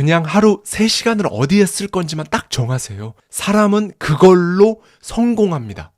그냥 하루 3시간을 어디에 쓸 건지만 딱 정하세요. 사람은 그걸로 성공합니다.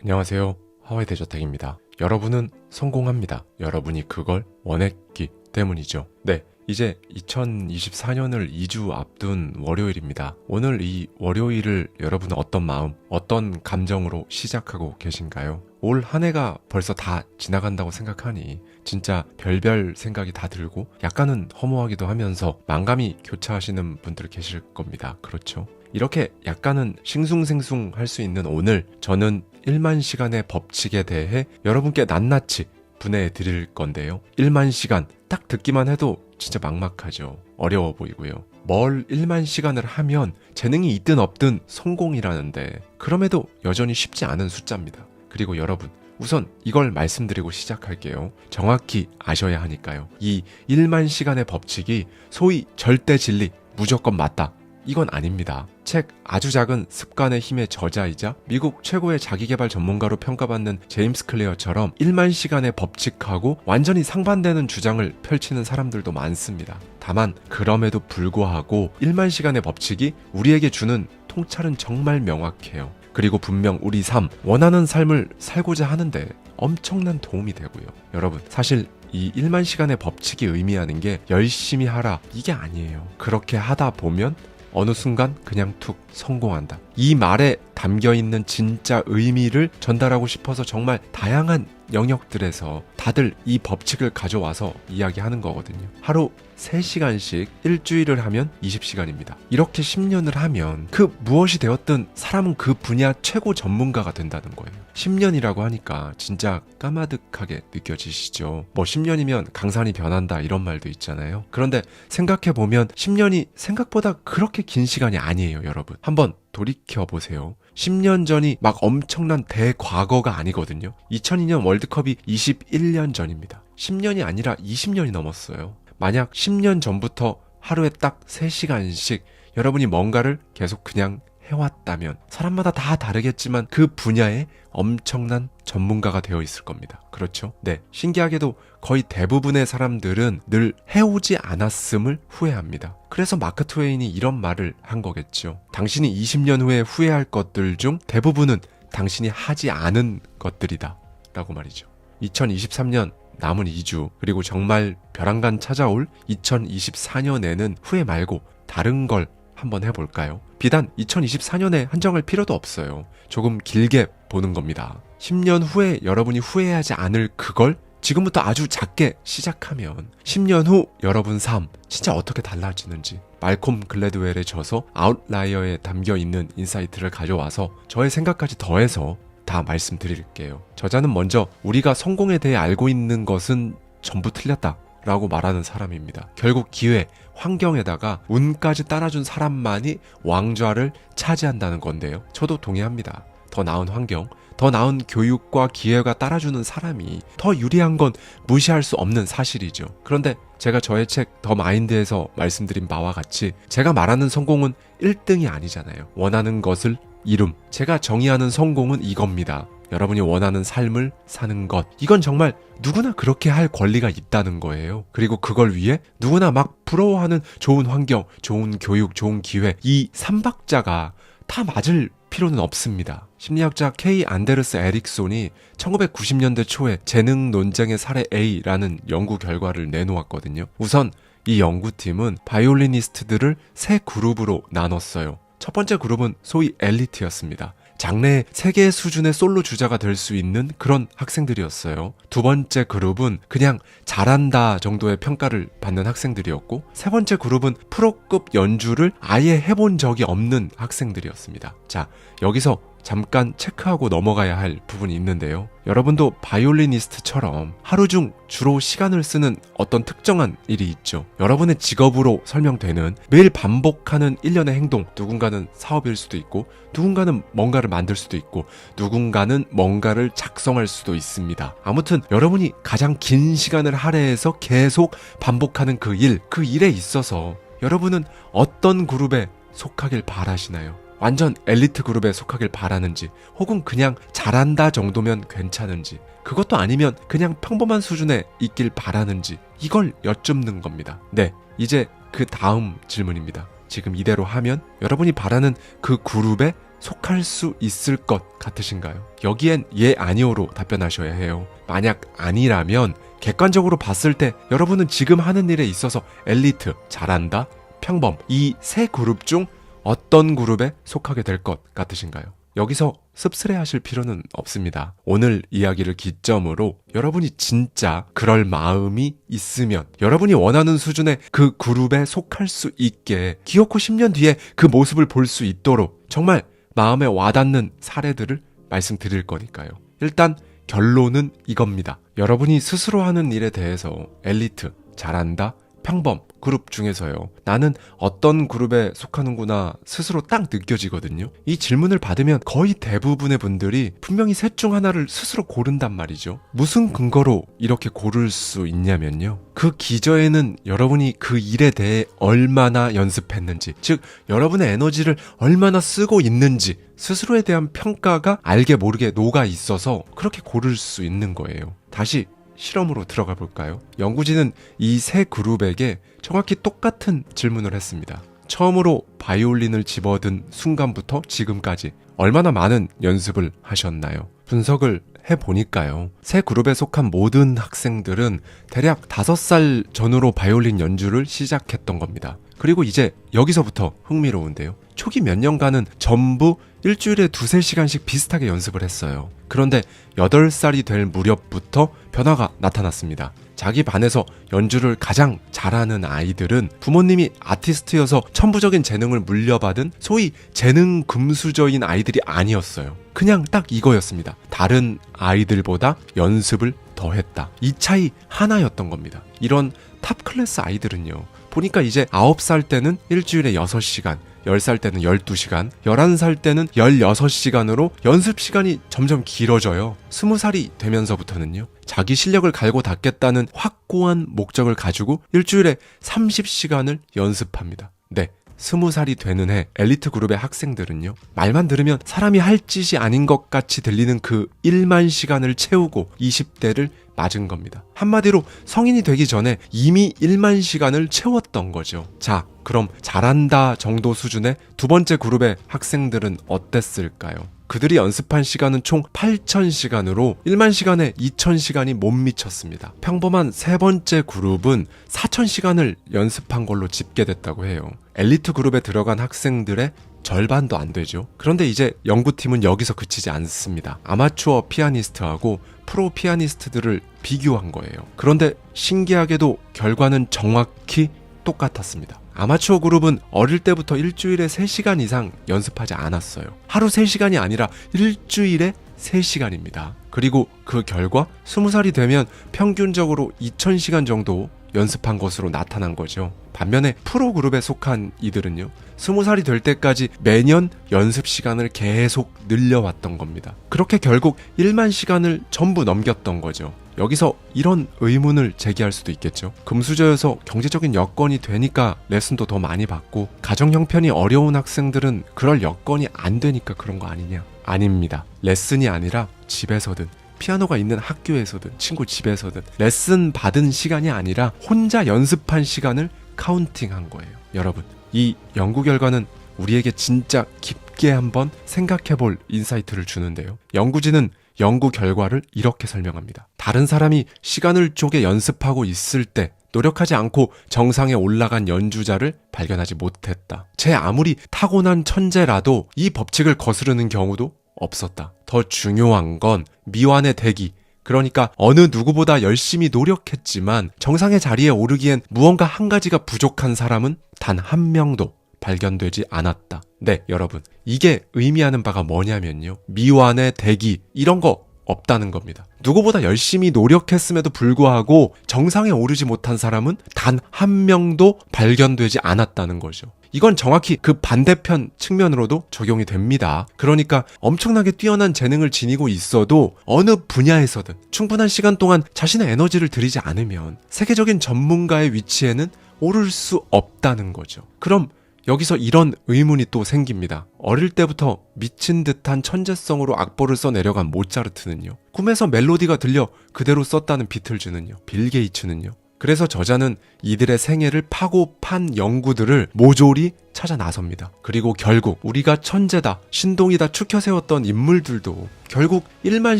안녕하세요. 하와이 대저택입니다. 여러분은 성공합니다. 여러분이 그걸 원했기 때문이죠. 네, 이제 2024년을 2주 앞둔 월요일입니다. 오늘 이 월요일을 여러분은 어떤 마음, 어떤 감정으로 시작하고 계신가요? 올 한 해가 벌써 다 지나간다고 생각하니 진짜 별별 생각이 다 들고 약간은 허무하기도 하면서 만감이 교차하시는 분들 계실 겁니다. 그렇죠? 이렇게 약간은 싱숭생숭 할 수 있는 오늘, 저는 1만 시간의 법칙에 대해 여러분께 낱낱이 분해해 드릴 건데요. 1만 시간 딱 듣기만 해도 진짜 막막하죠. 어려워 보이고요. 뭘 1만 시간을 하면 재능이 있든 없든 성공이라는데, 그럼에도 여전히 쉽지 않은 숫자입니다. 그리고 여러분, 우선 이걸 말씀드리고 시작할게요. 정확히 아셔야 하니까요. 이 1만 시간의 법칙이 소위 절대 진리, 무조건 맞다, 이건 아닙니다. 책 아주 작은 습관의 힘의 저자이자 미국 최고의 자기계발 전문가로 평가받는 제임스 클리어처럼 1만 시간의 법칙하고 완전히 상반되는 주장을 펼치는 사람들도 많습니다. 다만 그럼에도 불구하고 1만 시간의 법칙이 우리에게 주는 통찰은 정말 명확해요. 그리고 분명 우리 삶, 원하는 삶을 살고자 하는데 엄청난 도움이 되고요. 여러분, 사실 이 1만 시간의 법칙이 의미하는 게 열심히 하라, 이게 아니에요. 그렇게 하다 보면 어느 순간 그냥 툭 성공한다. 이 말에 담겨있는 진짜 의미를 전달하고 싶어서 정말 다양한 영역들에서 다들 이 법칙을 가져와서 이야기하는 거거든요. 하루 3시간씩 일주일을 하면 20시간입니다. 이렇게 10년을 하면 그 무엇이 되었든 사람은 그 분야 최고 전문가가 된다는 거예요. 10년이라고 하니까 진짜 까마득하게 느껴지시죠? 뭐 10년이면 강산이 변한다 이런 말도 있잖아요. 그런데 생각해보면 10년이 생각보다 그렇게 긴 시간이 아니에요, 여러분. 한번 돌이켜보세요. 10년 전이 막 엄청난 대과거가 아니거든요. 2002년 월드컵이 21년 전입니다. 10년이 아니라 20년이 넘었어요. 만약 10년 전부터 하루에 딱 3시간씩 여러분이 뭔가를 계속 그냥 해왔다면 사람마다 다 다르겠지만 그 분야에 엄청난 전문가가 되어 있을 겁니다. 그렇죠? 네, 신기하게도 거의 대부분의 사람들은 늘 해오지 않았음을 후회합니다. 그래서 마크 트웨인이 이런 말을 한 거겠죠. 당신이 20년 후에 후회할 것들 중 대부분은 당신이 하지 않은 것들이다 라고 말이죠. 2023년 남은 2주, 그리고 정말 벼랑간 찾아올 2024년에는 후회 말고 다른 걸 한번 해볼까요? 비단 2024년에 한정할 필요도 없어요. 조금 길게 보는 겁니다. 10년 후에 여러분이 후회하지 않을 그걸 지금부터 아주 작게 시작하면 10년 후 여러분 삶 진짜 어떻게 달라지는지, 말콤 글래드웰의 저서 아웃라이어에 담겨있는 인사이트를 가져와서 저의 생각까지 더해서 다 말씀드릴게요. 저자는 먼저 우리가 성공에 대해 알고 있는 것은 전부 틀렸다 라고 말하는 사람입니다. 결국 기회, 환경에다가 운까지 따라준 사람만이 왕좌를 차지한다는 건데요. 저도 동의합니다. 더 나은 환경, 더 나은 교육과 기회가 따라주는 사람이 더 유리한 건 무시할 수 없는 사실이죠. 그런데 제가 저의 책 더 마인드에서 말씀드린 바와 같이 제가 말하는 성공은 1등이 아니잖아요. 원하는 것을 이룸. 제가 정의하는 성공은 이겁니다. 여러분이 원하는 삶을 사는 것. 이건 정말 누구나 그렇게 할 권리가 있다는 거예요. 그리고 그걸 위해 누구나 막 부러워하는 좋은 환경, 좋은 교육, 좋은 기회, 이 3박자가 다 맞을 필요는 없습니다. 심리학자 K. 안데르스 에릭손이 1990년대 초에 재능 논쟁의 사례 A라는 연구 결과를 내놓았거든요. 우선 이 연구팀은 바이올리니스트들을 3그룹으로 나눴어요. 첫 번째 그룹은 소위 엘리트였습니다. 장래의 세계 수준의 솔로 주자가 될 수 있는 그런 학생들이었어요. 두 번째 그룹은 그냥 잘한다 정도의 평가를 받는 학생들이었고, 세 번째 그룹은 프로급 연주를 아예 해본 적이 없는 학생들이었습니다. 자, 여기서 잠깐 체크하고 넘어가야 할 부분이 있는데요. 여러분도 바이올리니스트처럼 하루 중 주로 시간을 쓰는 어떤 특정한 일이 있죠. 여러분의 직업으로 설명되는 매일 반복하는 일련의 행동, 누군가는 사업일 수도 있고, 누군가는 뭔가를 만들 수도 있고, 누군가는 뭔가를 작성할 수도 있습니다. 아무튼 여러분이 가장 긴 시간을 할애해서 계속 반복하는 그 일에 있어서 여러분은 어떤 그룹에 속하길 바라시나요? 완전 엘리트 그룹에 속하길 바라는지, 혹은 그냥 잘한다 정도면 괜찮은지, 그것도 아니면 그냥 평범한 수준에 있길 바라는지, 이걸 여쭙는 겁니다. 네, 이제 그 다음 질문입니다. 지금 이대로 하면 여러분이 바라는 그 그룹에 속할 수 있을 것 같으신가요? 여기엔 예, 아니오로 답변하셔야 해요. 만약 아니라면 객관적으로 봤을 때 여러분은 지금 하는 일에 있어서 엘리트, 잘한다, 평범 이 세 그룹 중 어떤 그룹에 속하게 될 것 같으신가요? 여기서 씁쓸해하실 필요는 없습니다. 오늘 이야기를 기점으로 여러분이 진짜 그럴 마음이 있으면 여러분이 원하는 수준의 그 그룹에 속할 수 있게 기어코 10년 뒤에 그 모습을 볼 수 있도록 정말 마음에 와닿는 사례들을 말씀드릴 거니까요. 일단 결론은 이겁니다. 여러분이 스스로 하는 일에 대해서 엘리트, 잘한다, 평범 그룹 중에서요. 나는 어떤 그룹에 속하는구나 스스로 딱 느껴지거든요. 이 질문을 받으면 거의 대부분의 분들이 분명히 셋 중 하나를 스스로 고른단 말이죠. 무슨 근거로 이렇게 고를 수 있냐면요. 그 기저에는 여러분이 그 일에 대해 얼마나 연습했는지, 즉 여러분의 에너지를 얼마나 쓰고 있는지 스스로에 대한 평가가 알게 모르게 녹아 있어서 그렇게 고를 수 있는 거예요. 다시 실험으로 들어가 볼까요? 연구진은 이 세 그룹에게 정확히 똑같은 질문을 했습니다. 처음으로 바이올린을 집어든 순간부터 지금까지 얼마나 많은 연습을 하셨나요? 분석을 해보니까요. 세 그룹에 속한 모든 학생들은 대략 5살 전후로 바이올린 연주를 시작했던 겁니다. 그리고 이제 여기서부터 흥미로운데요. 초기 몇 년간은 전부 일주일에 2-3시간씩 비슷하게 연습을 했어요. 그런데 8살이 될 무렵부터 변화가 나타났습니다. 자기 반에서 연주를 가장 잘하는 아이들은 부모님이 아티스트여서 천부적인 재능을 물려받은 소위 재능 금수저인 아이들이 아니었어요. 그냥 딱 이거였습니다. 다른 아이들보다 연습을 더 했다. 이 차이 하나였던 겁니다. 이런 탑 클래스 아이들은요. 보니까 이제 9살 때는 일주일에 6시간, 10살 때는 12시간, 11살 때는 16시간으로 연습 시간이 점점 길어져요. 20살이 되면서부터는요. 자기 실력을 갈고 닦겠다는 확고한 목적을 가지고 일주일에 30시간을 연습합니다. 네. 20살이 되는 해 엘리트 그룹의 학생들은요. 말만 들으면 사람이 할 짓이 아닌 것 같이 들리는 그 1만 시간을 채우고 20대를 맞은 겁니다. 한마디로 성인이 되기 전에 이미 1만 시간을 채웠던 거죠. 자, 그럼 잘한다 정도 수준의 두 번째 그룹의 학생들은 어땠을까요? 그들이 연습한 시간은 총 8,000시간으로 1만 시간에 2,000시간이 못 미쳤습니다. 평범한 세 번째 그룹은 4,000시간을 연습한 걸로 집계됐다고 해요. 엘리트 그룹에 들어간 학생들의 절반도 안 되죠. 그런데 이제 연구팀은 여기서 그치지 않습니다. 아마추어 피아니스트하고 프로 피아니스트들을 비교한 거예요. 그런데 신기하게도 결과는 정확히 똑같았습니다. 아마추어 그룹은 어릴 때부터 일주일에 3시간 이상 연습하지 않았어요. 하루 3시간이 아니라 일주일에 3시간입니다. 그리고 그 결과 20살이 되면 평균적으로 2,000시간 정도 연습한 것으로 나타난 거죠. 반면에 프로 그룹에 속한 이들은요. 20살이 될 때까지 매년 연습 시간을 계속 늘려왔던 겁니다. 그렇게 결국 1만 시간을 전부 넘겼던 거죠. 여기서 이런 의문을 제기할 수도 있겠죠. 금수저여서 경제적인 여건이 되니까 레슨도 더 많이 받고 가정 형편이 어려운 학생들은 그럴 여건이 안 되니까 그런 거 아니냐? 아닙니다. 레슨이 아니라 집에서든 피아노가 있는 학교에서든 친구 집에서든 레슨 받은 시간이 아니라 혼자 연습한 시간을 카운팅한 거예요. 여러분, 이 연구 결과는 우리에게 진짜 깊게 한번 생각해볼 인사이트를 주는데요. 연구진은 연구 결과를 이렇게 설명합니다. 다른 사람이 시간을 쪼개 연습하고 있을 때 노력하지 않고 정상에 올라간 연주자를 발견하지 못했다. 제 아무리 타고난 천재라도 이 법칙을 거스르는 경우도 없었다. 더 중요한 건 미완의 대기, 그러니까 어느 누구보다 열심히 노력했지만 정상의 자리에 오르기엔 무언가 한 가지가 부족한 사람은 단 한 명도 발견되지 않았다. 네, 여러분. 이게 의미하는 바가 뭐냐면요. 미완의 대기, 이런 거 없다는 겁니다. 누구보다 열심히 노력했음에도 불구하고 정상에 오르지 못한 사람은 단 한 명도 발견되지 않았다는 거죠. 이건 정확히 그 반대편 측면으로도 적용이 됩니다. 그러니까 엄청나게 뛰어난 재능을 지니고 있어도 어느 분야에서든 충분한 시간 동안 자신의 에너지를 들이지 않으면 세계적인 전문가의 위치에는 오를 수 없다는 거죠. 그럼 여기서 이런 의문이 또 생깁니다. 어릴 때부터 미친 듯한 천재성으로 악보를 써내려간 모차르트는요. 꿈에서 멜로디가 들려 그대로 썼다는 비틀즈는요. 빌 게이츠는요. 그래서 저자는 이들의 생애를 파고 판 연구들을 모조리 찾아 나섭니다. 그리고 결국 우리가 천재다, 신동이다 추켜 세웠던 인물들도 결국 1만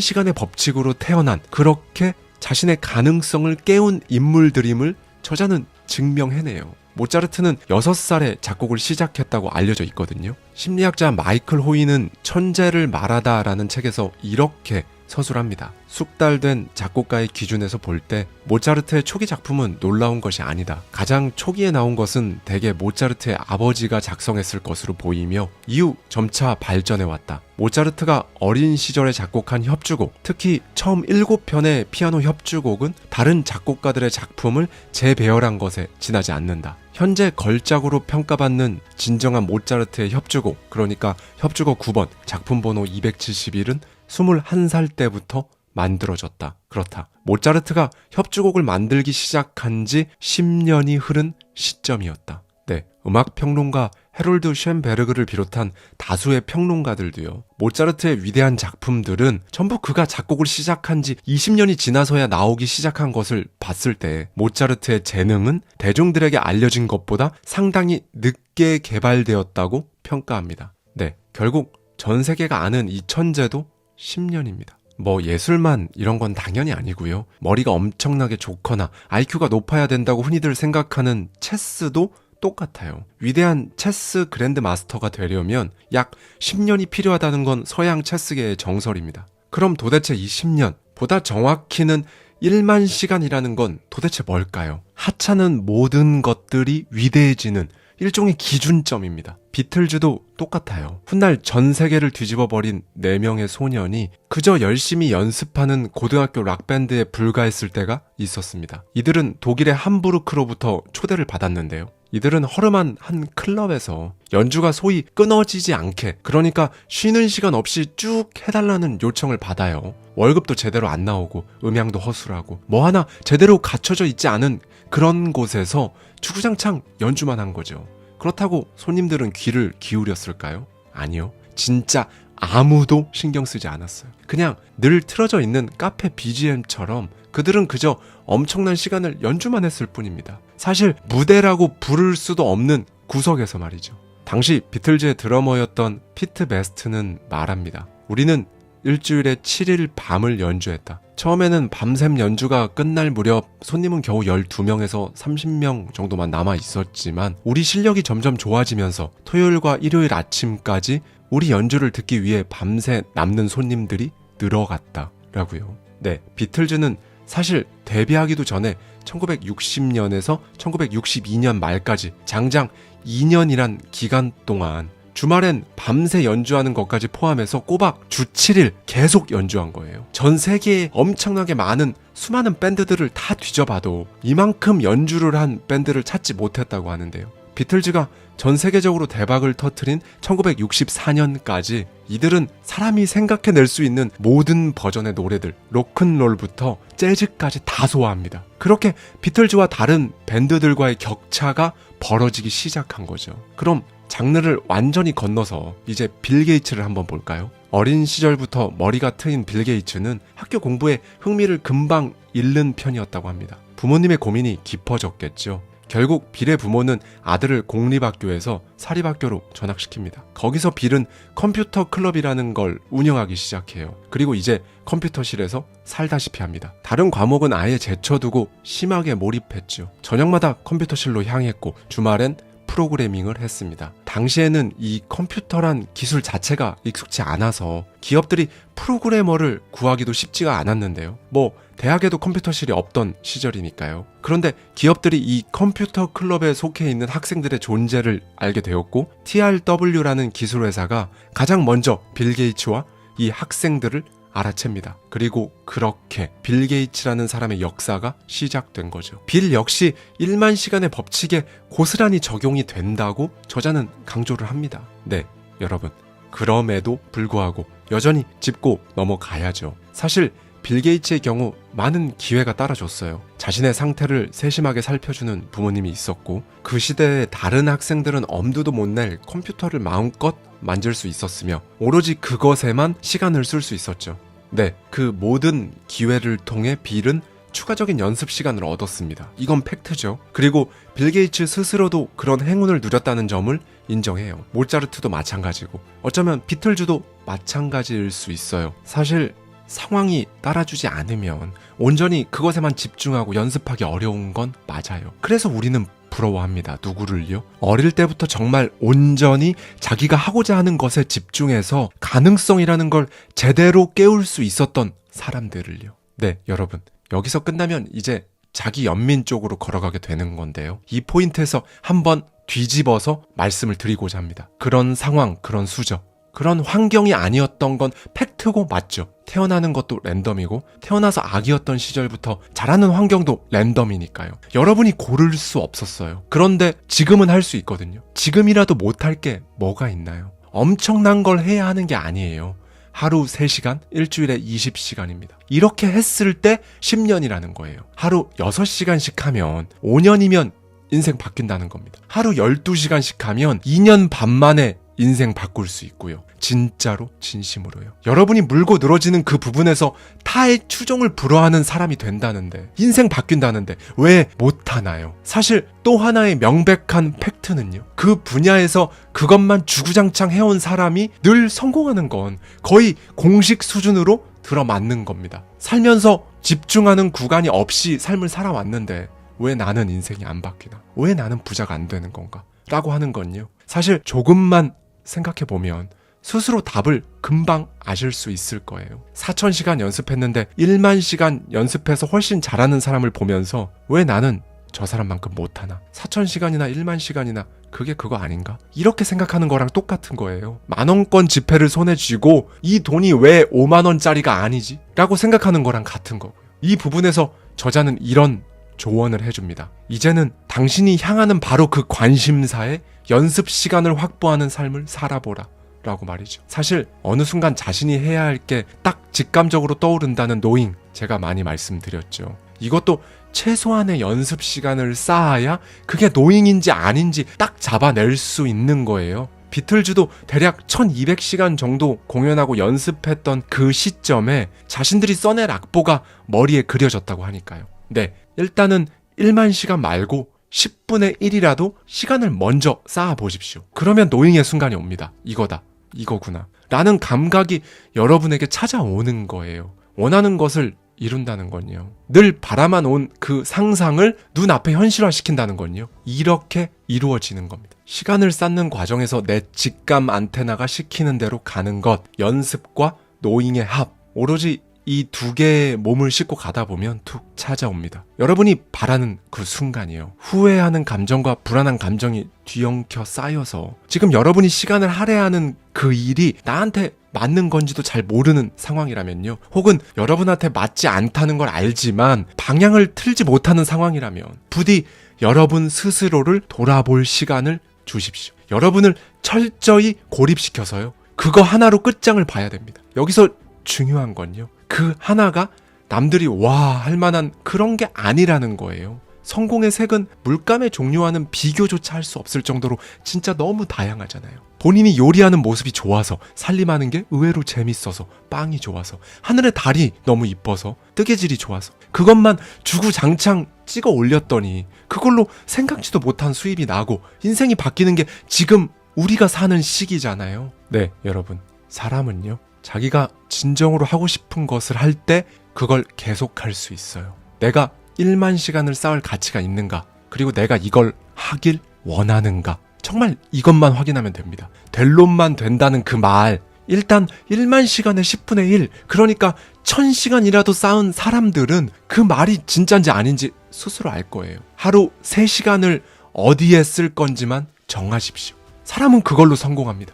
시간의 법칙으로 태어난 그렇게 자신의 가능성을 깨운 인물들임을 저자는 증명해내요. 모차르트는 6살에 작곡을 시작했다고 알려져 있거든요. 심리학자 마이클 호이는 천재를 말하다라는 책에서 이렇게 서술합니다. 숙달된 작곡가의 기준에서 볼 때 모차르트의 초기 작품은 놀라운 것이 아니다. 가장 초기에 나온 것은 대개 모차르트의 아버지가 작성했을 것으로 보이며 이후 점차 발전해왔다. 모차르트가 어린 시절에 작곡한 협주곡, 특히 처음 7편의 피아노 협주곡은 다른 작곡가들의 작품을 재배열한 것에 지나지 않는다. 현재 걸작으로 평가받는 진정한 모차르트의 협주곡, 그러니까 협주곡 9번, 작품 번호 271은 21살 때부터 만들어졌다. 그렇다. 모차르트가 협주곡을 만들기 시작한 지 10년이 흐른 시점이었다. 네, 음악평론가 헤롤드 쉔베르그를 비롯한 다수의 평론가들도요. 모차르트의 위대한 작품들은 전부 그가 작곡을 시작한 지 20년이 지나서야 나오기 시작한 것을 봤을 때 모차르트의 재능은 대중들에게 알려진 것보다 상당히 늦게 개발되었다고 평가합니다. 네, 결국 전 세계가 아는 이 천재도 10년입니다. 뭐 예술만 이런 건 당연히 아니고요. 머리가 엄청나게 좋거나 IQ가 높아야 된다고 흔히들 생각하는 체스도 똑같아요. 위대한 체스 그랜드 마스터가 되려면 약 10년이 필요하다는 건 서양 체스계의 정설입니다. 그럼 도대체 이 10년, 보다 정확히는 1만 시간이라는 건 도대체 뭘까요? 하찮은 모든 것들이 위대해지는 일종의 기준점입니다. 비틀즈도 똑같아요. 훗날 전 세계를 뒤집어버린 4명의 소년이 그저 열심히 연습하는 고등학교 락밴드에 불과했을 때가 있었습니다. 이들은 독일의 함부르크로부터 초대를 받았는데요. 이들은 허름한 한 클럽에서 연주가 소위 끊어지지 않게, 그러니까 쉬는 시간 없이 쭉 해달라는 요청을 받아요. 월급도 제대로 안 나오고 음향도 허술하고 뭐 하나 제대로 갖춰져 있지 않은 그런 곳에서 주구장창 연주만 한 거죠. 그렇다고 손님들은 귀를 기울였을까요? 아니요. 진짜 아무도 신경 쓰지 않았어요. 그냥 늘 틀어져 있는 카페 BGM처럼 그들은 그저 엄청난 시간을 연주만 했을 뿐입니다. 사실 무대라고 부를 수도 없는 구석에서 말이죠. 당시 비틀즈의 드러머였던 피트 베스트는 말합니다. 우리는 일주일에 7일 밤을 연주했다. 처음에는 밤샘 연주가 끝날 무렵 손님은 겨우 12명에서 30명 정도만 남아 있었지만 우리 실력이 점점 좋아지면서 토요일과 일요일 아침까지 우리 연주를 듣기 위해 밤새 남는 손님들이 늘어갔다라고요. 네, 비틀즈는 사실 데뷔하기도 전에 1960년에서 1962년 말까지 장장 2년이란 기간 동안 주말엔 밤새 연주하는 것까지 포함해서 꼬박 주 7일 계속 연주한 거예요. 전 세계에 엄청나게 많은 수많은 밴드들을 다 뒤져봐도 이만큼 연주를 한 밴드를 찾지 못했다고 하는데요. 비틀즈가 전 세계적으로 대박을 터뜨린 1964년까지 이들은 사람이 생각해낼 수 있는 모든 버전의 노래들, 로큰롤부터 재즈까지 다 소화합니다. 그렇게 비틀즈와 다른 밴드들과의 격차가 벌어지기 시작한 거죠. 그럼 장르를 완전히 건너서 이제 빌 게이츠를 한번 볼까요? 어린 시절부터 머리가 트인 빌 게이츠는 학교 공부에 흥미를 금방 잃는 편이었다고 합니다. 부모님의 고민이 깊어졌겠죠. 결국 빌의 부모는 아들을 공립학교에서 사립학교로 전학시킵니다. 거기서 빌은 컴퓨터 클럽이라는 걸 운영하기 시작해요. 그리고 이제 컴퓨터실에서 살다시피 합니다. 다른 과목은 아예 제쳐두고 심하게 몰입했죠. 저녁마다 컴퓨터실로 향했고 주말엔 프로그래밍을 했습니다. 당시에는 이 컴퓨터란 기술 자체가 익숙치 않아서 기업들이 프로그래머를 구하기도 쉽지가 않았는데요. 뭐 대학에도 컴퓨터실이 없던 시절이니까요. 그런데 기업들이 이 컴퓨터 클럽에 속해 있는 학생들의 존재를 알게 되었고 TRW라는 기술 회사가 가장 먼저 빌 게이츠와 이 학생들을 알아챕니다. 그리고 그렇게 빌 게이츠라는 사람의 역사가 시작된 거죠. 빌 역시 1만 시간의 법칙에 고스란히 적용이 된다고 저자는 강조를 합니다. 네, 여러분. 그럼에도 불구하고 여전히 짚고 넘어가야죠. 사실 빌 게이츠의 경우 많은 기회가 따라줬어요. 자신의 상태를 세심하게 살펴주는 부모님이 있었고 그 시대의 다른 학생들은 엄두도 못 낼 컴퓨터를 마음껏 만질 수 있었으며 오로지 그것에만 시간을 쓸 수 있었죠. 네, 그 모든 기회를 통해 빌은 추가적인 연습 시간을 얻었습니다. 이건 팩트죠. 그리고 빌 게이츠 스스로도 그런 행운을 누렸다는 점을 인정해요. 모차르트도 마찬가지고 어쩌면 비틀즈도 마찬가지일 수 있어요. 사실 상황이 따라주지 않으면 온전히 그것에만 집중하고 연습하기 어려운 건 맞아요. 그래서 우리는 부러워합니다. 누구를요? 어릴 때부터 정말 온전히 자기가 하고자 하는 것에 집중해서 가능성이라는 걸 제대로 깨울 수 있었던 사람들을요. 네, 여러분. 여기서 끝나면 이제 자기 연민 쪽으로 걸어가게 되는 건데요. 이 포인트에서 한번 뒤집어서 말씀을 드리고자 합니다. 그런 상황, 그런 수저, 그런 환경이 아니었던 건 팩트고 맞죠. 태어나는 것도 랜덤이고 태어나서 아기였던 시절부터 자라는 환경도 랜덤이니까요. 여러분이 고를 수 없었어요. 그런데 지금은 할 수 있거든요. 지금이라도 못할 게 뭐가 있나요? 엄청난 걸 해야 하는 게 아니에요. 하루 3시간, 일주일에 20시간입니다. 이렇게 했을 때 10년이라는 거예요. 하루 6시간씩 하면 5년이면 인생 바뀐다는 겁니다. 하루 12시간씩 하면 2년 반 만에 인생 바꿀 수 있고요. 진짜로 진심으로요. 여러분이 물고 늘어지는 그 부분에서 타의 추종을 불허하는 사람이 된다는데, 인생 바뀐다는데 왜 못하나요? 사실 또 하나의 명백한 팩트는요, 그 분야에서 그것만 주구장창 해온 사람이 늘 성공하는 건 거의 공식 수준으로 들어맞는 겁니다. 살면서 집중하는 구간이 없이 삶을 살아왔는데 왜 나는 인생이 안 바뀌나? 왜 나는 부자가 안 되는 건가? 라고 하는 건요, 사실 조금만 생각해보면 스스로 답을 금방 아실 수 있을 거예요. 4,000시간 연습했는데 1만 시간 연습해서 훨씬 잘하는 사람을 보면서 왜 나는 저 사람만큼 못하나? 4,000시간이나 1만 시간이나 그게 그거 아닌가? 이렇게 생각하는 거랑 똑같은 거예요. 만원권 지폐를 손에 쥐고 이 돈이 왜 5만원짜리가 아니지? 라고 생각하는 거랑 같은 거고요. 이 부분에서 저자는 이런 조언을 해줍니다. 이제는 당신이 향하는 바로 그 관심사에 연습 시간을 확보하는 삶을 살아보라 라고 말이죠. 사실 어느 순간 자신이 해야 할 게 딱 직감적으로 떠오른다는 노잉, 제가 많이 말씀드렸죠. 이것도 최소한의 연습 시간을 쌓아야 그게 노잉인지 아닌지 딱 잡아낼 수 있는 거예요. 비틀즈도 대략 1200시간 정도 공연하고 연습했던 그 시점에 자신들이 써낼 악보가 머리에 그려졌다고 하니까요. 네, 일단은 1만 시간 말고 10분의 1이라도 시간을 먼저 쌓아보십시오. 그러면 노잉의 순간이 옵니다. 이거다, 이거구나 라는 감각이 여러분에게 찾아오는 거예요. 원하는 것을 이룬다는 건요, 늘 바라만 온 그 상상을 눈앞에 현실화시킨다는 건요, 이렇게 이루어지는 겁니다. 시간을 쌓는 과정에서 내 직감 안테나가 시키는 대로 가는 것, 연습과 노잉의 합, 오로지 이 두 개의 몸을 싣고 가다 보면 툭 찾아옵니다. 여러분이 바라는 그 순간이요, 후회하는 감정과 불안한 감정이 뒤엉켜 쌓여서 지금 여러분이 시간을 할애하는 그 일이 나한테 맞는 건지도 잘 모르는 상황이라면요, 혹은 여러분한테 맞지 않다는 걸 알지만 방향을 틀지 못하는 상황이라면 부디 여러분 스스로를 돌아볼 시간을 주십시오. 여러분을 철저히 고립시켜서요, 그거 하나로 끝장을 봐야 됩니다. 여기서 중요한 건요, 그 하나가 남들이 와 할 만한 그런 게 아니라는 거예요. 성공의 색은 물감의 종류와는 비교조차 할 수 없을 정도로 진짜 너무 다양하잖아요. 본인이 요리하는 모습이 좋아서, 살림하는 게 의외로 재밌어서, 빵이 좋아서, 하늘의 달이 너무 이뻐서, 뜨개질이 좋아서 그것만 주구장창 찍어 올렸더니 그걸로 생각지도 못한 수입이 나고 인생이 바뀌는 게 지금 우리가 사는 시기잖아요. 네, 여러분, 사람은요, 자기가 진정으로 하고 싶은 것을 할 때 그걸 계속할 수 있어요. 내가 1만 시간을 쌓을 가치가 있는가, 그리고 내가 이걸 하길 원하는가, 정말 이것만 확인하면 됩니다. 될 놈만 된다는 그 말, 일단 1만 시간의 10분의 1, 그러니까 1000시간이라도 쌓은 사람들은 그 말이 진짜인지 아닌지 스스로 알 거예요. 하루 3시간을 어디에 쓸 건지만 정하십시오. 사람은 그걸로 성공합니다.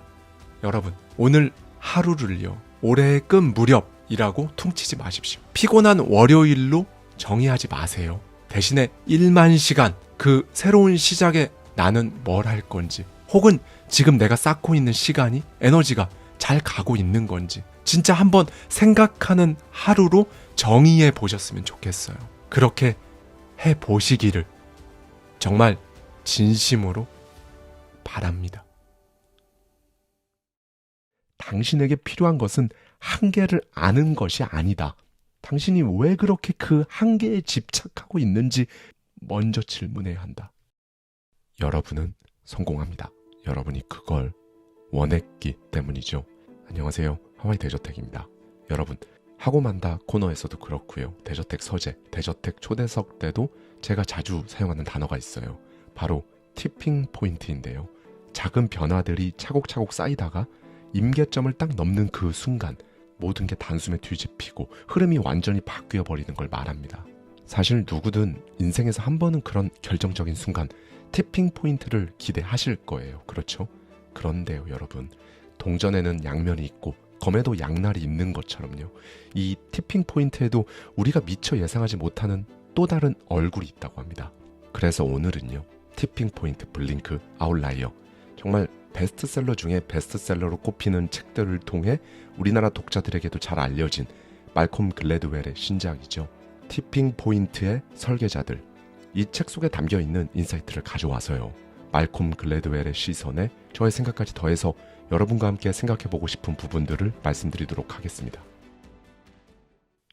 여러분, 오늘 하루를요, 올해의 끝 무렵이라고 퉁치지 마십시오. 피곤한 월요일로 정의하지 마세요. 대신에 1만 시간, 그 새로운 시작에 나는 뭘 할 건지, 혹은 지금 내가 쌓고 있는 시간이, 에너지가 잘 가고 있는 건지 진짜 한번 생각하는 하루로 정의해 보셨으면 좋겠어요. 그렇게 해보시기를 정말 진심으로 바랍니다. 당신에게 필요한 것은 한계를 아는 것이 아니다. 당신이 왜 그렇게 그 한계에 집착하고 있는지 먼저 질문해야 한다. 여러분은 성공합니다. 여러분이 그걸 원했기 때문이죠. 안녕하세요. 하와이 대저택입니다. 여러분, 하고 만다 코너에서도 그렇고요. 대저택 서재, 대저택 초대석 때도 제가 자주 사용하는 단어가 있어요. 바로 티핑 포인트인데요. 작은 변화들이 차곡차곡 쌓이다가 임계점을 딱 넘는 그 순간 모든 게 단숨에 뒤집히고 흐름이 완전히 바뀌어 버리는 걸 말합니다. 사실 누구든 인생에서 한 번은 그런 결정적인 순간 티핑 포인트를 기대하실 거예요. 그렇죠? 그런데요, 여러분. 동전에는 양면이 있고 검에도 양날이 있는 것처럼요. 이 티핑 포인트에도 우리가 미처 예상하지 못하는 또 다른 얼굴이 있다고 합니다. 그래서 오늘은요. 티핑 포인트 블링크 아웃라이어. 정말 베스트셀러 중에 베스트셀러로 꼽히는 책들을 통해 우리나라 독자들에게도 잘 알려진 말콤 글래드웰의 신작이죠. 티핑 포인트의 설계자들. 이 책 속에 담겨있는 인사이트를 가져와서요. 말콤 글래드웰의 시선에 저의 생각까지 더해서 여러분과 함께 생각해보고 싶은 부분들을 말씀드리도록 하겠습니다.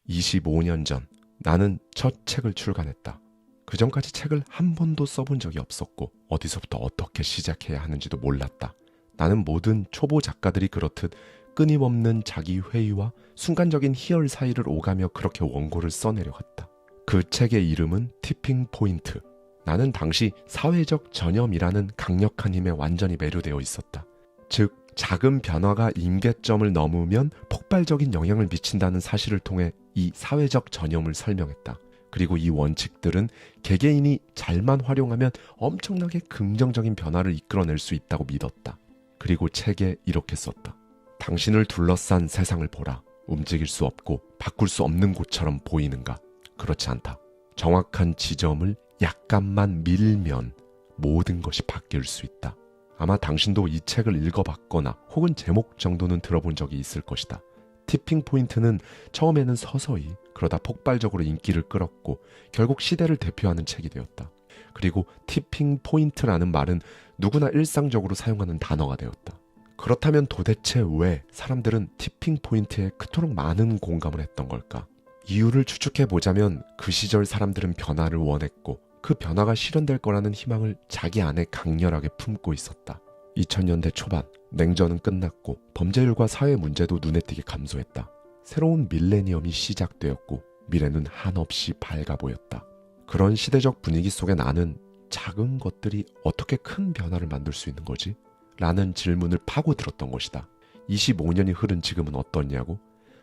25년 전 나는 첫 책을 출간했다. 그 전까지 책을 한 번도 써본 적이 없었고 어디서부터 어떻게 시작해야 하는지도 몰랐다. 나는 모든 초보 작가들이 그렇듯 끊임없는 자기 회의와 순간적인 희열 사이를 오가며 그렇게 원고를 써내려갔다. 그 책의 이름은 티핑 포인트. 나는 당시 사회적 전염이라는 강력한 힘에 완전히 매료되어 있었다. 즉, 작은 변화가 임계점을 넘으면 폭발적인 영향을 미친다는 사실을 통해 이 사회적 전염을 설명했다. 그리고 이 원칙들은 개개인이 잘만 활용하면 엄청나게 긍정적인 변화를 이끌어낼 수 있다고 믿었다. 그리고 책에 이렇게 썼다. 당신을 둘러싼 세상을 보라. 움직일 수 없고 바꿀 수 없는 곳처럼 보이는가? 그렇지 않다. 정확한 지점을 약간만 밀면 모든 것이 바뀔 수 있다. 아마 당신도 이 책을 읽어봤거나 혹은 제목 정도는 들어본 적이 있을 것이다. 티핑 포인트는 처음에는 서서히 그러다 폭발적으로 인기를 끌었고 결국 시대를 대표하는 책이 되었다. 그리고 티핑 포인트라는 말은 누구나 일상적으로 사용하는 단어가 되었다. 그렇다면 도대체 왜 사람들은 티핑 포인트에 그토록 많은 공감을 했던 걸까? 이유를 추측해보자면 그 시절 사람들은 변화를 원했고 그 변화가 실현될 거라는 희망을 자기 안에 강렬하게 품고 있었다. 2000년대 초반, 냉전은 끝났고 범죄율과 사회 문제도 눈에 띄게 감소했다. 새로운 밀레니엄이 시작되었고 미래는 한없이 밝아 보였다. 그런 시대적 분위기 속에 나는 작은 것들이 어떻게 큰 변화를 만들 수 있는 거지? 라는 질문을 파고들었던 것이다. 25년이 흐른 지금은 어떻냐고?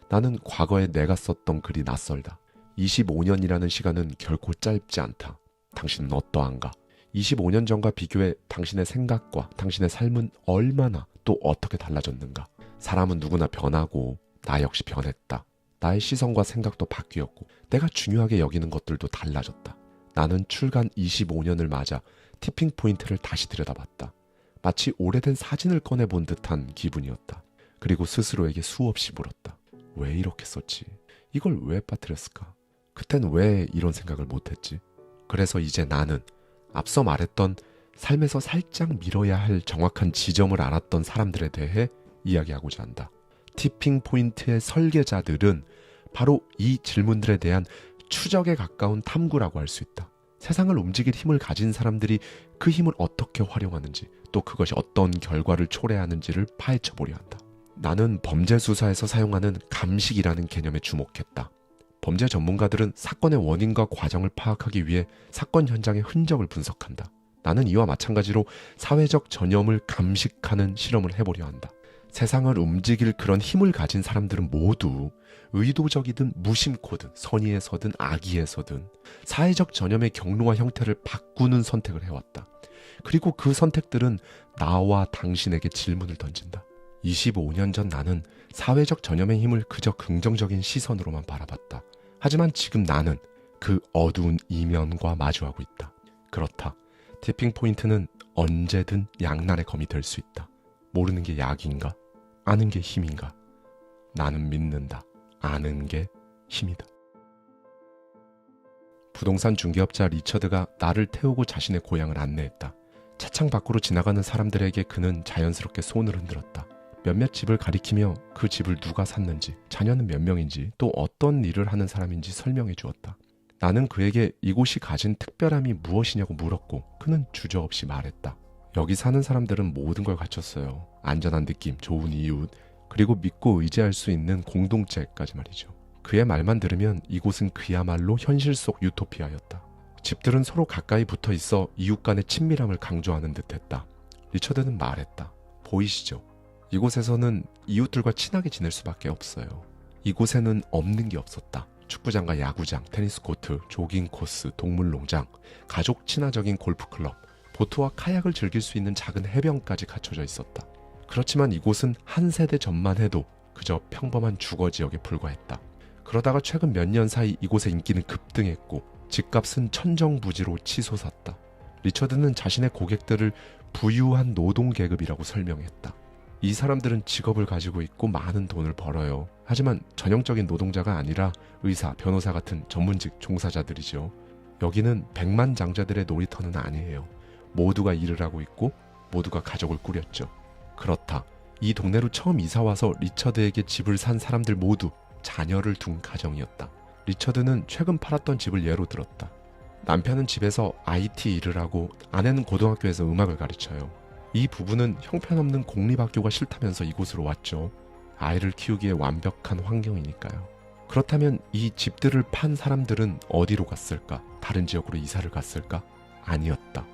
나는 과거에 내가 썼던 글이 낯설다. 25년이라는 시간은 결코 짧지 않다. 당신은 어떠한가? 25년 전과 비교해 당신의 생각과 당신의 삶은 얼마나 또 어떻게 달라졌는가? 사람은 누구나 변하고 나 역시 변했다. 나의 시선과 생각도 바뀌었고 내가 중요하게 여기는 것들도 달라졌다. 나는 출간 25년을 맞아 티핑 포인트를 다시 들여다봤다. 마치 오래된 사진을 꺼내본 듯한 기분이었다. 그리고 스스로에게 수없이 물었다. 왜 이렇게 썼지? 이걸 왜 빠뜨렸을까? 그땐 왜 이런 생각을 못했지? 그래서 이제 나는 앞서 말했던 삶에서 살짝 밀어야 할 정확한 지점을 알았던 사람들에 대해 이야기하고자 한다. 티핑 포인트의 설계자들은 바로 이 질문들에 대한 추적에 가까운 탐구라고 할 수 있다. 세상을 움직일 힘을 가진 사람들이 그 힘을 어떻게 활용하는지 또 그것이 어떤 결과를 초래하는지를 파헤쳐 보려 한다. 나는 범죄 수사에서 사용하는 감식이라는 개념에 주목했다. 범죄 전문가들은 사건의 원인과 과정을 파악하기 위해 사건 현장의 흔적을 분석한다. 나는 이와 마찬가지로 사회적 전염을 감식하는 실험을 해보려 한다. 세상을 움직일 그런 힘을 가진 사람들은 모두 의도적이든 무심코든 선의에서든 악의에서든 사회적 전염의 경로와 형태를 바꾸는 선택을 해왔다. 그리고 그 선택들은 나와 당신에게 질문을 던진다. 25년 전 나는 사회적 전염의 힘을 그저 긍정적인 시선으로만 바라봤다. 하지만 지금 나는 그 어두운 이면과 마주하고 있다. 그렇다. 티핑 포인트는 언제든 양날의 검이 될 수 있다. 모르는 게 약인가? 아는 게 힘인가? 나는 믿는다. 아는 게 힘이다. 부동산 중개업자 리처드가 나를 태우고 자신의 고향을 안내했다. 차창 밖으로 지나가는 사람들에게 그는 자연스럽게 손을 흔들었다. 몇몇 집을 가리키며 그 집을 누가 샀는지, 자녀는 몇 명인지, 또 어떤 일을 하는 사람인지 설명해 주었다. 나는 그에게 이곳이 가진 특별함이 무엇이냐고 물었고 그는 주저없이 말했다. 여기 사는 사람들은 모든 걸 갖췄어요. 안전한 느낌, 좋은 이웃, 그리고 믿고 의지할 수 있는 공동체까지 말이죠. 그의 말만 들으면 이곳은 그야말로 현실 속 유토피아였다. 집들은 서로 가까이 붙어 있어 이웃 간의 친밀함을 강조하는 듯했다. 리처드는 말했다. 보이시죠? 이곳에서는 이웃들과 친하게 지낼 수밖에 없어요. 이곳에는 없는 게 없었다. 축구장과 야구장, 테니스 코트, 조깅 코스, 동물농장, 가족 친화적인 골프클럽, 보트와 카약을 즐길 수 있는 작은 해변까지 갖춰져 있었다. 그렇지만 이곳은 한 세대 전만 해도 그저 평범한 주거 지역에 불과했다. 그러다가 최근 몇 년 사이 이곳의 인기는 급등했고 집값은 천정부지로 치솟았다. 리처드는 자신의 고객들을 부유한 노동계급이라고 설명했다. 이 사람들은 직업을 가지고 있고 많은 돈을 벌어요. 하지만 전형적인 노동자가 아니라 의사, 변호사 같은 전문직 종사자들이죠. 여기는 백만장자들의 놀이터는 아니에요. 모두가 일을 하고 있고 모두가 가족을 꾸렸죠. 그렇다. 이 동네로 처음 이사와서 리처드에게 집을 산 사람들 모두 자녀를 둔 가정이었다. 리처드는 최근 팔았던 집을 예로 들었다. 남편은 집에서 IT 일을 하고 아내는 고등학교에서 음악을 가르쳐요. 이 부부는 형편없는 공립학교가 싫다면서 이곳으로 왔죠. 아이를 키우기에 완벽한 환경이니까요. 그렇다면 이 집들을 판 사람들은 어디로 갔을까? 다른 지역으로 이사를 갔을까? 아니었다.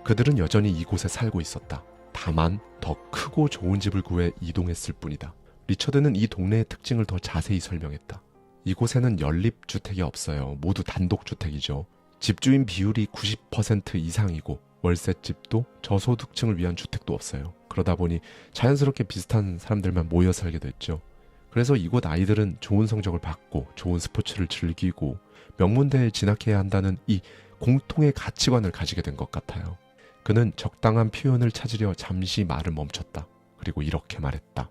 그들은 여전히 이곳에 살고 있었다. 다만 더 크고 좋은 집을 구해 이동했을 뿐이다. 리처드는 이 동네의 특징을 더 자세히 설명했다. 이곳에는 연립주택이 없어요. 모두 단독주택이죠. 집주인 비율이 90% 이상이고 월세집도 저소득층을 위한 주택도 없어요. 그러다 보니 자연스럽게 비슷한 사람들만 모여 살게 됐죠. 그래서 이곳 아이들은 좋은 성적을 받고 좋은 스포츠를 즐기고 명문대에 진학해야 한다는 이 공통의 가치관을 가지게 된 것 같아요. 그는 적당한 표현을 찾으려 잠시 말을 멈췄다. 그리고 이렇게 말했다.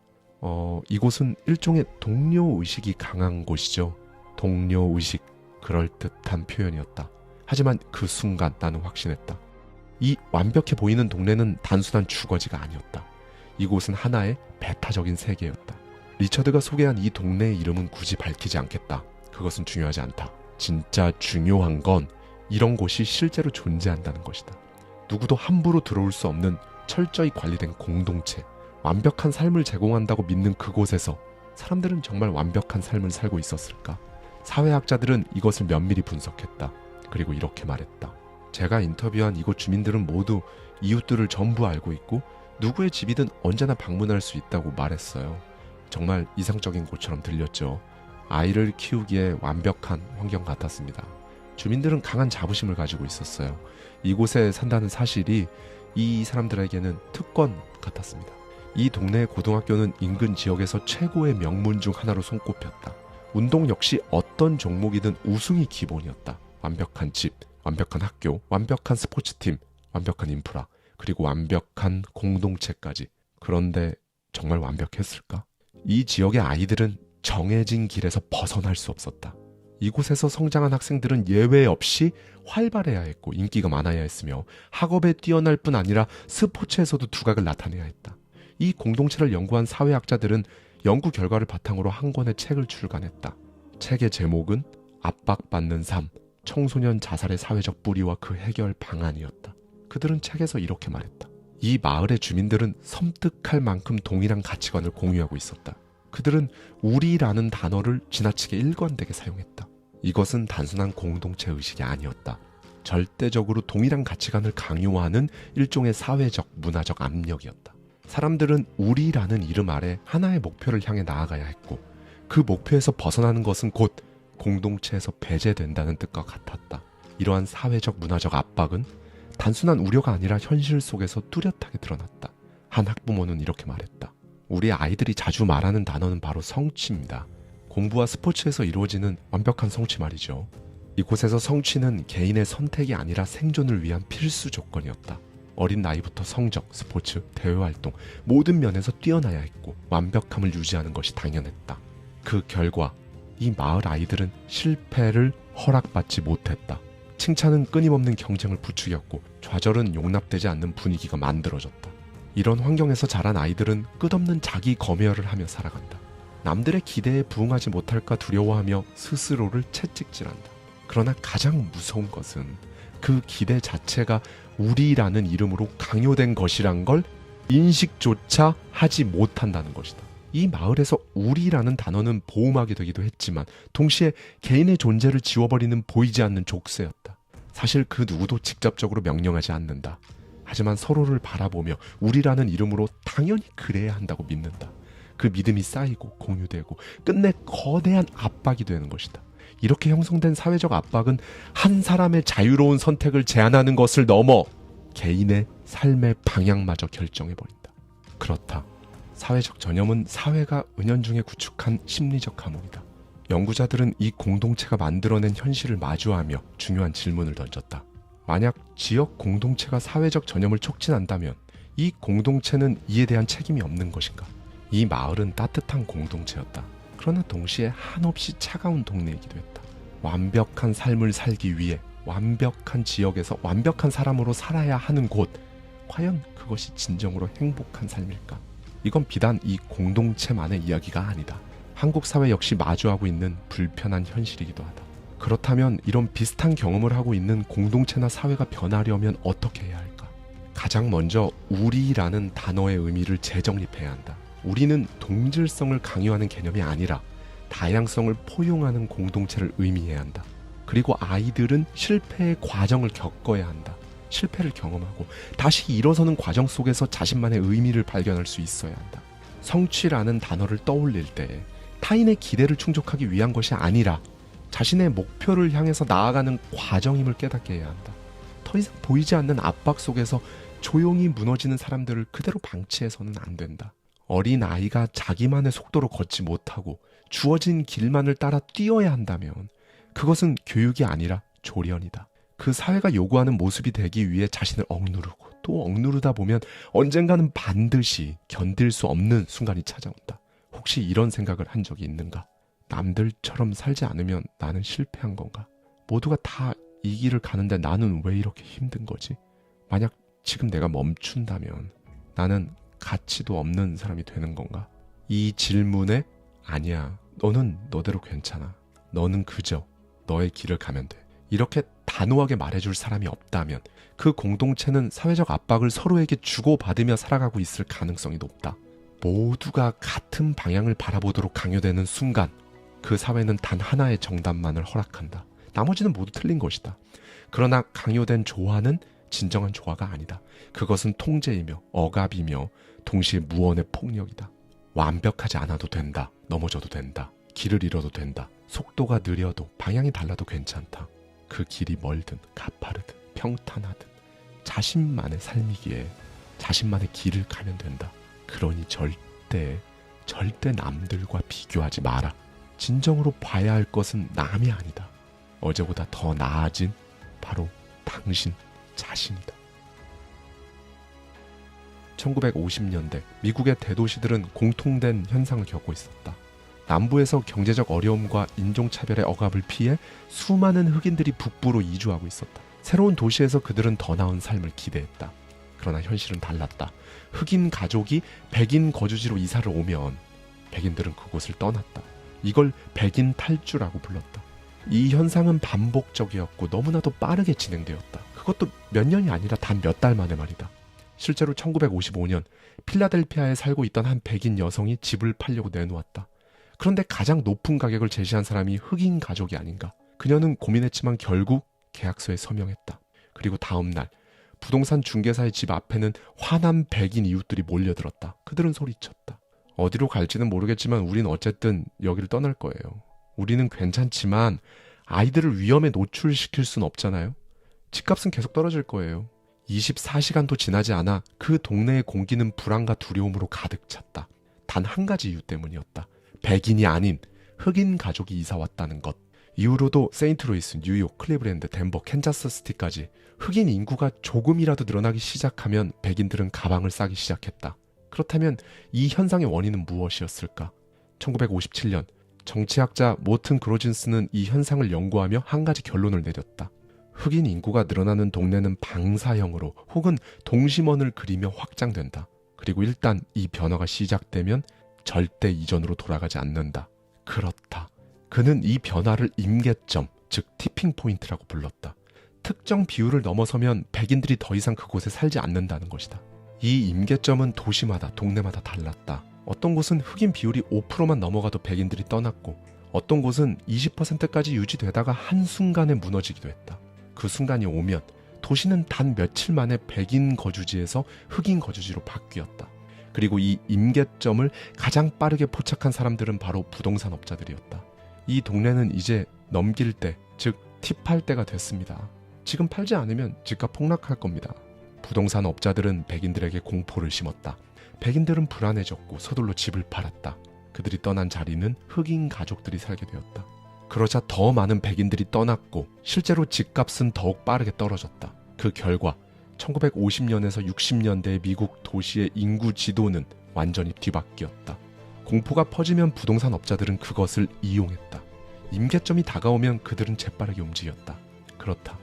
이곳은 일종의 동료의식이 강한 곳이죠. 동료의식, 그럴듯한 표현이었다. 하지만 그 순간 나는 확신했다. 이 완벽해 보이는 동네는 단순한 주거지가 아니었다. 이곳은 하나의 배타적인 세계였다. 리처드가 소개한 이 동네의 이름은 굳이 밝히지 않겠다. 그것은 중요하지 않다. 진짜 중요한 건 이런 곳이 실제로 존재한다는 것이다. 누구도 함부로 들어올 수 없는 철저히 관리된 공동체, 완벽한 삶을 제공한다고 믿는 그곳에서 사람들은 정말 완벽한 삶을 살고 있었을까? 사회학자들은 이것을 면밀히 분석했다. 그리고 이렇게 말했다. 제가 인터뷰한 이곳 주민들은 모두 이웃들을 전부 알고 있고 누구의 집이든 언제나 방문할 수 있다고 말했어요. 정말 이상적인 곳처럼 들렸죠. 아이를 키우기에 완벽한 환경 같았습니다. 주민들은 강한 자부심을 가지고 있었어요. 이곳에 산다는 사실이 이 사람들에게는 특권 같았습니다. 이 동네의 고등학교는 인근 지역에서 최고의 명문 중 하나로 손꼽혔다. 운동 역시 어떤 종목이든 우승이 기본이었다. 완벽한 집, 완벽한 학교, 완벽한 스포츠팀, 완벽한 인프라, 그리고 완벽한 공동체까지. 그런데 정말 완벽했을까? 이 지역의 아이들은 정해진 길에서 벗어날 수 없었다. 이곳에서 성장한 학생들은 예외 없이 활발해야 했고 인기가 많아야 했으며 학업에 뛰어날 뿐 아니라 스포츠에서도 두각을 나타내야 했다. 이 공동체를 연구한 사회학자들은 연구 결과를 바탕으로 한 권의 책을 출간했다. 책의 제목은 압박받는 삶, 청소년 자살의 사회적 뿌리와 그 해결 방안이었다. 그들은 책에서 이렇게 말했다. 이 마을의 주민들은 섬뜩할 만큼 동일한 가치관을 공유하고 있었다. 그들은 우리라는 단어를 지나치게 일관되게 사용했다. 이것은 단순한 공동체 의식이 아니었다. 절대적으로 동일한 가치관을 강요하는 일종의 사회적, 문화적 압력이었다. 사람들은 우리라는 이름 아래 하나의 목표를 향해 나아가야 했고 그 목표에서 벗어나는 것은 곧 공동체에서 배제된다는 뜻과 같았다. 이러한 사회적, 문화적 압박은 단순한 우려가 아니라 현실 속에서 뚜렷하게 드러났다. 한 학부모는 이렇게 말했다. 우리 아이들이 자주 말하는 단어는 바로 성취입니다. 공부와 스포츠에서 이루어지는 완벽한 성취 말이죠. 이곳에서 성취는 개인의 선택이 아니라 생존을 위한 필수 조건이었다. 어린 나이부터 성적, 스포츠, 대외활동 모든 면에서 뛰어나야 했고 완벽함을 유지하는 것이 당연했다. 그 결과 이 마을 아이들은 실패를 허락받지 못했다. 칭찬은 끊임없는 경쟁을 부추겼고 좌절은 용납되지 않는 분위기가 만들어졌다. 이런 환경에서 자란 아이들은 끝없는 자기 검열을 하며 살아간다. 남들의 기대에 부응하지 못할까 두려워하며 스스로를 채찍질한다. 그러나 가장 무서운 것은 그 기대 자체가 우리라는 이름으로 강요된 것이란 걸 인식조차 하지 못한다는 것이다. 이 마을에서 우리라는 단어는 보호막이 되기도 했지만 동시에 개인의 존재를 지워버리는 보이지 않는 족쇄였다. 사실 그 누구도 직접적으로 명령하지 않는다. 하지만 서로를 바라보며 우리라는 이름으로 당연히 그래야 한다고 믿는다. 그 믿음이 쌓이고 공유되고 끝내 거대한 압박이 되는 것이다. 이렇게 형성된 사회적 압박은 한 사람의 자유로운 선택을 제한하는 것을 넘어 개인의 삶의 방향마저 결정해버린다. 그렇다. 사회적 전염은 사회가 은연중에 구축한 심리적 감옥이다. 연구자들은 이 공동체가 만들어낸 현실을 마주하며 중요한 질문을 던졌다. 만약 지역 공동체가 사회적 전염을 촉진한다면 이 공동체는 이에 대한 책임이 없는 것인가? 이 마을은 따뜻한 공동체였다. 그러나 동시에 한없이 차가운 동네이기도 했다. 완벽한 삶을 살기 위해 완벽한 지역에서 완벽한 사람으로 살아야 하는 곳. 과연 그것이 진정으로 행복한 삶일까? 이건 비단 이 공동체만의 이야기가 아니다. 한국 사회 역시 마주하고 있는 불편한 현실이기도 하다. 그렇다면 이런 비슷한 경험을 하고 있는 공동체나 사회가 변하려면 어떻게 해야 할까? 가장 먼저 우리라는 단어의 의미를 재정립해야 한다. 우리는 동질성을 강요하는 개념이 아니라 다양성을 포용하는 공동체를 의미해야 한다. 그리고 아이들은 실패의 과정을 겪어야 한다. 실패를 경험하고 다시 일어서는 과정 속에서 자신만의 의미를 발견할 수 있어야 한다. 성취라는 단어를 떠올릴 때 타인의 기대를 충족하기 위한 것이 아니라 자신의 목표를 향해서 나아가는 과정임을 깨닫게 해야 한다. 더 이상 보이지 않는 압박 속에서 조용히 무너지는 사람들을 그대로 방치해서는 안 된다. 어린 아이가 자기만의 속도로 걷지 못하고 주어진 길만을 따라 뛰어야 한다면 그것은 교육이 아니라 조련이다. 그 사회가 요구하는 모습이 되기 위해 자신을 억누르고 또 억누르다 보면 언젠가는 반드시 견딜 수 없는 순간이 찾아온다. 혹시 이런 생각을 한 적이 있는가? 남들처럼 살지 않으면 나는 실패한 건가? 모두가 다 이 길을 가는데 나는 왜 이렇게 힘든 거지? 만약 지금 내가 멈춘다면 나는 가치도 없는 사람이 되는 건가? 이 질문에 아니야, 너는 너대로 괜찮아. 너는 그저 너의 길을 가면 돼. 이렇게 단호하게 말해줄 사람이 없다면 그 공동체는 사회적 압박을 서로에게 주고받으며 살아가고 있을 가능성이 높다. 모두가 같은 방향을 바라보도록 강요되는 순간 그 사회는 단 하나의 정답만을 허락한다. 나머지는 모두 틀린 것이다. 그러나 강요된 조화는 진정한 조화가 아니다. 그것은 통제이며 억압이며 동시에 무언의 폭력이다. 완벽하지 않아도 된다. 넘어져도 된다. 길을 잃어도 된다. 속도가 느려도 방향이 달라도 괜찮다. 그 길이 멀든 가파르든 평탄하든 자신만의 삶이기에 자신만의 길을 가면 된다. 그러니 절대 남들과 비교하지 마라. 진정으로 봐야 할 것은 남이 아니다. 어제보다 더 나아진 바로 당신 자신이다. 1950년대 미국의 대도시들은 공통된 현상을 겪고 있었다. 남부에서 경제적 어려움과 인종차별의 억압을 피해 수많은 흑인들이 북부로 이주하고 있었다. 새로운 도시에서 그들은 더 나은 삶을 기대했다. 그러나 현실은 달랐다. 흑인 가족이 백인 거주지로 이사를 오면 백인들은 그곳을 떠났다. 이걸 백인 탈주라고 불렀다. 이 현상은 반복적이었고 너무나도 빠르게 진행되었다. 그것도 몇 년이 아니라 단 몇 달 만에 말이다. 실제로 1955년 필라델피아에 살고 있던 한 백인 여성이 집을 팔려고 내놓았다. 그런데 가장 높은 가격을 제시한 사람이 흑인 가족이 아닌가. 그녀는 고민했지만 결국 계약서에 서명했다. 그리고 다음 날 부동산 중개사의 집 앞에는 화난 백인 이웃들이 몰려들었다. 그들은 소리쳤다. 어디로 갈지는 모르겠지만 우린 어쨌든 여기를 떠날 거예요. 우리는 괜찮지만 아이들을 위험에 노출시킬 순 없잖아요. 집값은 계속 떨어질 거예요. 24시간도 지나지 않아 그 동네의 공기는 불안과 두려움으로 가득 찼다. 단 한 가지 이유 때문이었다. 백인이 아닌 흑인 가족이 이사 왔다는 것. 이후로도 세인트루이스, 뉴욕, 클리브랜드, 덴버, 캔자스시티까지 흑인 인구가 조금이라도 늘어나기 시작하면 백인들은 가방을 싸기 시작했다. 그렇다면 이 현상의 원인은 무엇이었을까? 1957년 정치학자 모튼 그로진스는 이 현상을 연구하며 한 가지 결론을 내렸다. 흑인 인구가 늘어나는 동네는 방사형으로 혹은 동심원을 그리며 확장된다. 그리고 일단 이 변화가 시작되면 절대 이전으로 돌아가지 않는다. 그렇다. 그는 이 변화를 임계점, 즉 티핑 포인트라고 불렀다. 특정 비율을 넘어서면 백인들이 더 이상 그곳에 살지 않는다는 것이다. 이 임계점은 도시마다, 동네마다 달랐다. 어떤 곳은 흑인 비율이 5%만 넘어가도 백인들이 떠났고 어떤 곳은 20%까지 유지되다가 한순간에 무너지기도 했다. 그 순간이 오면 도시는 단 며칠 만에 백인 거주지에서 흑인 거주지로 바뀌었다. 그리고 이 임계점을 가장 빠르게 포착한 사람들은 바로 부동산 업자들이었다. 이 동네는 이제 넘길 때, 즉 팁할 때가 됐습니다. 지금 팔지 않으면 집값 폭락할 겁니다. 부동산 업자들은 백인들에게 공포를 심었다. 백인들은 불안해졌고 서둘러 집을 팔았다. 그들이 떠난 자리는 흑인 가족들이 살게 되었다. 그러자 더 많은 백인들이 떠났고 실제로 집값은 더욱 빠르게 떨어졌다. 그 결과 1950년에서 60년대의 미국 도시의 인구 지도는 완전히 뒤바뀌었다. 공포가 퍼지면 부동산 업자들은 그것을 이용했다. 임계점이 다가오면 그들은 재빠르게 움직였다. 그렇다.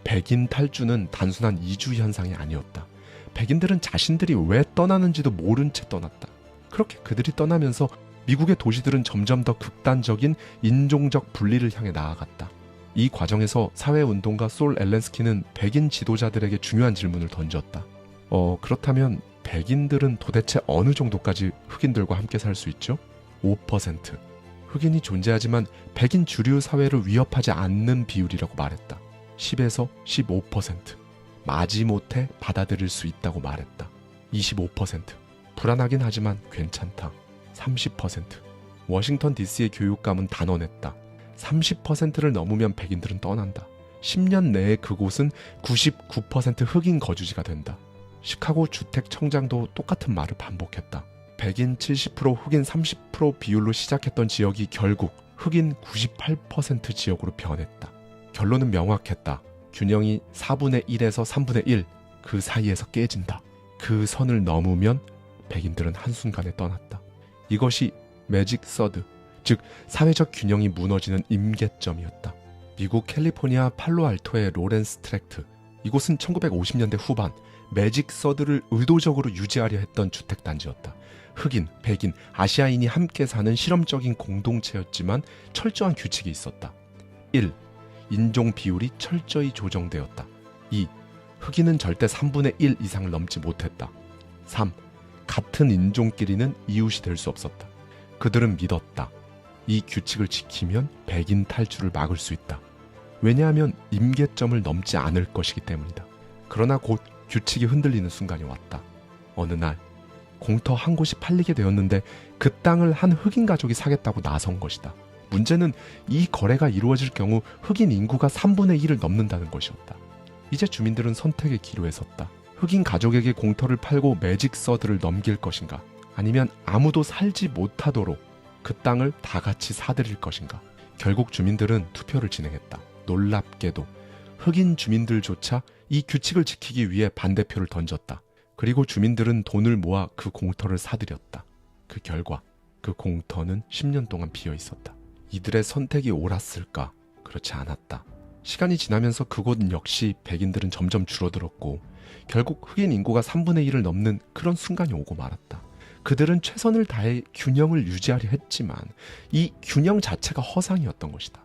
백인 탈주는 단순한 이주 현상이 아니었다. 백인들은 자신들이 왜 떠나는지도 모른 채 떠났다. 그렇게 그들이 떠나면서 미국의 도시들은 점점 더 극단적인 인종적 분리를 향해 나아갔다. 이 과정에서 사회운동가 솔 앨런스키는 백인 지도자들에게 중요한 질문을 던졌다. 그렇다면 백인들은 도대체 어느 정도까지 흑인들과 함께 살 수 있죠? 5%. 흑인이 존재하지만 백인 주류 사회를 위협하지 않는 비율이라고 말했다. 10에서 15%. 마지못해 받아들일 수 있다고 말했다. 25%. 불안하긴 하지만 괜찮다. 30%. 워싱턴 DC의 교육감은 단언했다. 30%를 넘으면 백인들은 떠난다. 10년 내에 그곳은 99% 흑인 거주지가 된다. 시카고 주택청장도 똑같은 말을 반복했다. 백인 70%, 흑인 30% 비율로 시작했던 지역이 결국 흑인 98% 지역으로 변했다. 결론은 명확했다. 균형이 4분의 1에서 3분의 1, 그 사이에서 깨진다. 그 선을 넘으면 백인들은 한순간에 떠났다. 이것이 매직 서드, 즉 사회적 균형이 무너지는 임계점이었다. 미국 캘리포니아 팔로알토의 로렌스 트랙트, 이곳은 1950년대 후반 매직 서드를 의도적으로 유지하려 했던 주택단지였다. 흑인, 백인, 아시아인이 함께 사는 실험적인 공동체였지만 철저한 규칙이 있었다. 1. 인종 비율이 철저히 조정되었다. 2. 흑인은 절대 3분의 1 이상을 넘지 못했다. 3. 같은 인종끼리는 이웃이 될 수 없었다. 그들은 믿었다. 이 규칙을 지키면 백인 탈주를 막을 수 있다. 왜냐하면 임계점을 넘지 않을 것이기 때문이다. 그러나 곧 규칙이 흔들리는 순간이 왔다. 어느 날 공터 한 곳이 팔리게 되었는데 그 땅을 한 흑인 가족이 사겠다고 나선 것이다. 문제는 이 거래가 이루어질 경우 흑인 인구가 3분의 1을 넘는다는 것이었다. 이제 주민들은 선택의 기로에 섰다. 흑인 가족에게 공터를 팔고 매직 서드를 넘길 것인가, 아니면 아무도 살지 못하도록 그 땅을 다 같이 사들일 것인가. 결국 주민들은 투표를 진행했다. 놀랍게도 흑인 주민들조차 이 규칙을 지키기 위해 반대표를 던졌다. 그리고 주민들은 돈을 모아 그 공터를 사들였다. 그 결과 그 공터는 10년 동안 비어 있었다. 이들의 선택이 옳았을까? 그렇지 않았다. 시간이 지나면서 그곳 역시 백인들은 점점 줄어들었고 결국 흑인 인구가 3분의 1을 넘는 그런 순간이 오고 말았다. 그들은 최선을 다해 균형을 유지하려 했지만 이 균형 자체가 허상이었던 것이다.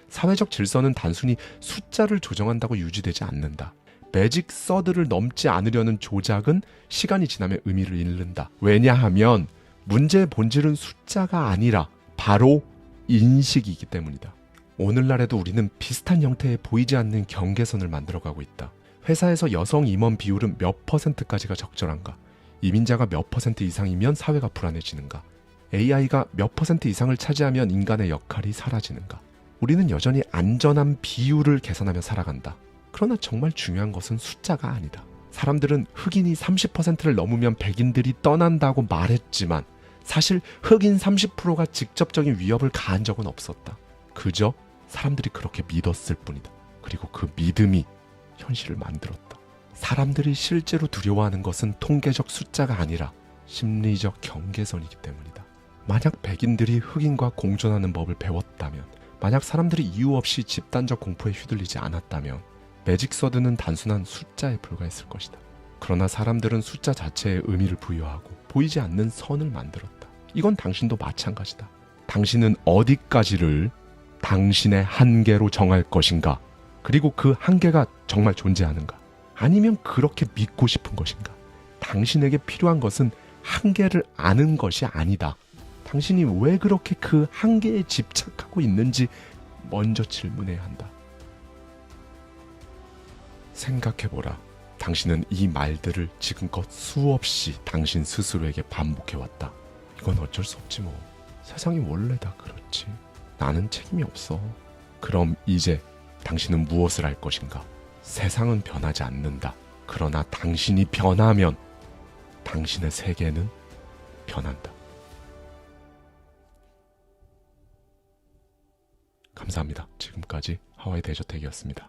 사회적 질서는 단순히 숫자를 조정한다고 유지되지 않는다. 매직 서드를 넘지 않으려는 조작은 시간이 지나면 의미를 잃는다. 왜냐하면 문제의 본질은 숫자가 아니라 바로 인식이기 때문이다. 오늘날에도 우리는 비슷한 형태의 보이지 않는 경계선을 만들어가고 있다. 회사에서 여성 임원 비율은 몇 %까지가 적절한가? 이민자가 몇 % 이상이면 사회가 불안해지는가? AI가 몇 % 이상을 차지하면 인간의 역할이 사라지는가? 우리는 여전히 안전한 비율을 계산하며 살아간다. 그러나 정말 중요한 것은 숫자가 아니다. 사람들은 흑인이 30%를 넘으면 백인들이 떠난다고 말했지만 사실 흑인 30%가 직접적인 위협을 가한 적은 없었다. 그저 사람들이 그렇게 믿었을 뿐이다. 그리고 그 믿음이 현실을 만들었다. 사람들이 실제로 두려워하는 것은 통계적 숫자가 아니라 심리적 경계선이기 때문이다. 만약 백인들이 흑인과 공존하는 법을 배웠다면, 만약 사람들이 이유 없이 집단적 공포에 휘둘리지 않았다면 매직 서드는 단순한 숫자에 불과했을 것이다. 그러나 사람들은 숫자 자체에 의미를 부여하고 보이지 않는 선을 만들었다. 이건 당신도 마찬가지다. 당신은 어디까지를 당신의 한계로 정할 것인가? 그리고 그 한계가 정말 존재하는가? 아니면 그렇게 믿고 싶은 것인가? 당신에게 필요한 것은 한계를 아는 것이 아니다. 당신이 왜 그렇게 그 한계에 집착하고 있는지 먼저 질문해야 한다. 생각해보라. 당신은 이 말들을 지금껏 수없이 당신 스스로에게 반복해왔다. 이건 어쩔 수 없지 뭐. 세상이 원래 다 그렇지. 나는 책임이 없어. 그럼 이제 당신은 무엇을 할 것인가? 세상은 변하지 않는다. 그러나 당신이 변하면 당신의 세계는 변한다. 감사합니다. 지금까지 하와이 대저택이었습니다.